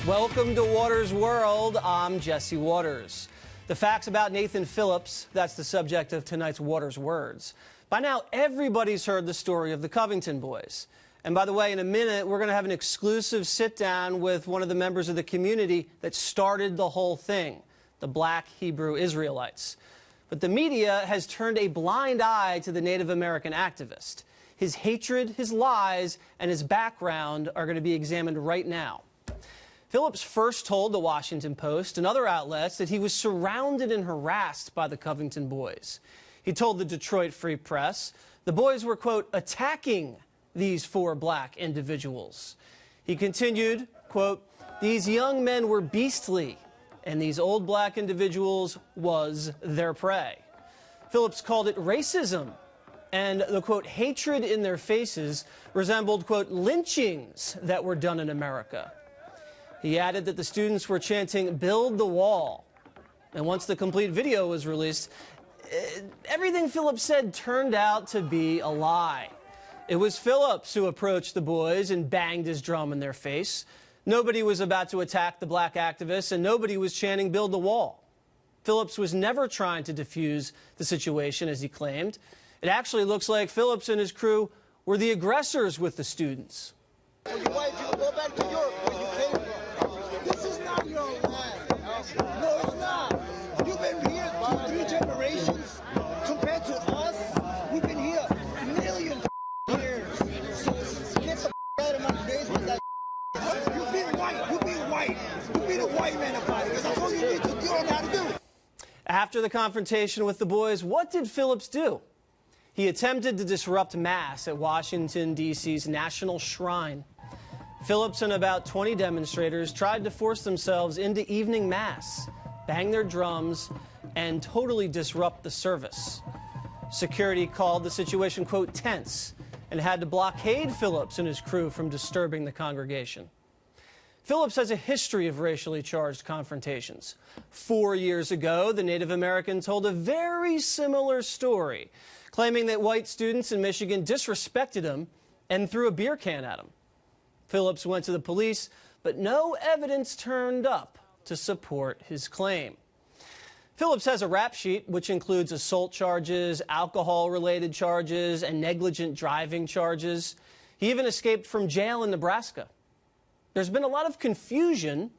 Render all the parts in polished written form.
Welcome to Waters World. I'm Jesse Waters. The facts about Nathan Phillips, that's the subject of tonight's Waters Words. By now, everybody's heard the story of the Covington boys. And by the way, in a minute, we're going to have an exclusive sit-down with one of the members of the community that started the whole thing, the Black Hebrew Israelites. But the media has turned a blind eye to the Native American activist. His hatred, his lies, and his background are going to be examined right now. Phillips first told the Washington Post and other outlets that he was surrounded and harassed by the Covington boys. He told the Detroit Free Press the boys were, quote, attacking these four black individuals. He continued, quote, these young men were beastly, and these old black individuals was their prey. Phillips called it racism, and the, quote, hatred in their faces resembled, quote, lynchings that were done in America. He added that the students were chanting, build the wall. And once the complete video was released, everything Phillips said turned out to be a lie. It was Phillips who approached the boys and banged his drum in their face. Nobody was about to attack the black activists, and nobody was chanting, build the wall. Phillips was never trying to defuse the situation, as he claimed. It actually looks like Phillips and his crew were the aggressors with the students. So you white people go back to Europe where you came from. This is not your own land. No, it's not. You've been here 2-3 generations. Compared to us, we've been here millions of years. So get the out of my face with that. You be white. You be white. You be the white man about it. Because that's all you need to do. You don't know how to do it. After the confrontation with the boys, what did Phillips do? He attempted to disrupt Mass at Washington, D.C.'s National Shrine. Phillips and about 20 demonstrators tried to force themselves into evening Mass, bang their drums, and totally disrupt the service. Security called the situation, quote, tense, and had to blockade Phillips and his crew from disturbing the congregation. Phillips has a history of racially charged confrontations. 4 years ago, the Native American told a very similar story, claiming that white students in Michigan disrespected him and threw a beer can at him. Phillips went to the police, but no evidence turned up to support his claim. Phillips has a rap sheet which includes assault charges, alcohol-related charges, and negligent driving charges. He even escaped from jail in Nebraska. There's been a lot of confusion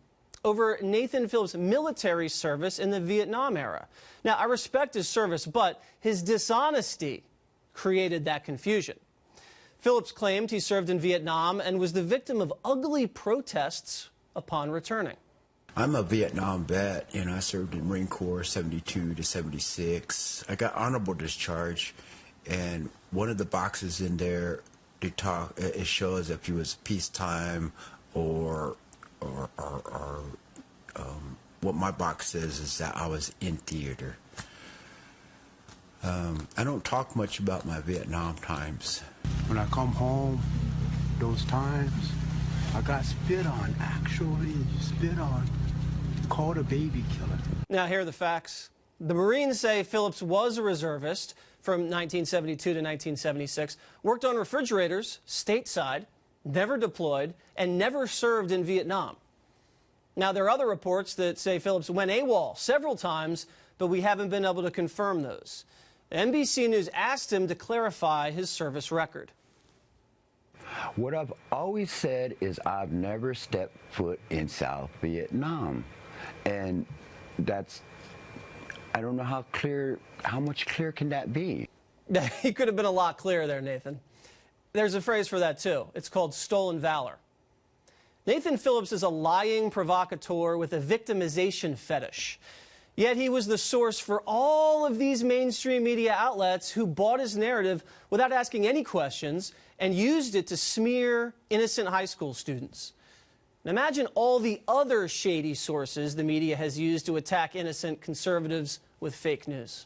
over Nathan Phillips' military service in the Vietnam era. Now, I respect his service, but his dishonesty created that confusion. Phillips claimed he served in Vietnam and was the victim of ugly protests upon returning. I'm a Vietnam vet, and I served in Marine Corps 72 to 76. I got honorable discharge, and one of the boxes in there, it shows if it was peacetime or what my box says is that I was in theater. I don't talk much about my Vietnam times. When I come home, those times, I got spit on, actually spit on, called a baby killer. Now, here are the facts. The Marines say Phillips was a reservist from 1972 to 1976, worked on refrigerators stateside, never deployed, and never served in Vietnam. Now, there are other reports that say Phillips went AWOL several times, but we haven't been able to confirm those. NBC News asked him to clarify his service record. What I've always said is I've never stepped foot in South Vietnam. And that's, I don't know how much clearer can that be? He could have been a lot clearer there, Nathan. There's a phrase for that, too. It's called stolen valor. Nathan Phillips is a lying provocateur with a victimization fetish. Yet he was the source for all of these mainstream media outlets who bought his narrative without asking any questions and used it to smear innocent high school students. And imagine all the other shady sources the media has used to attack innocent conservatives with fake news.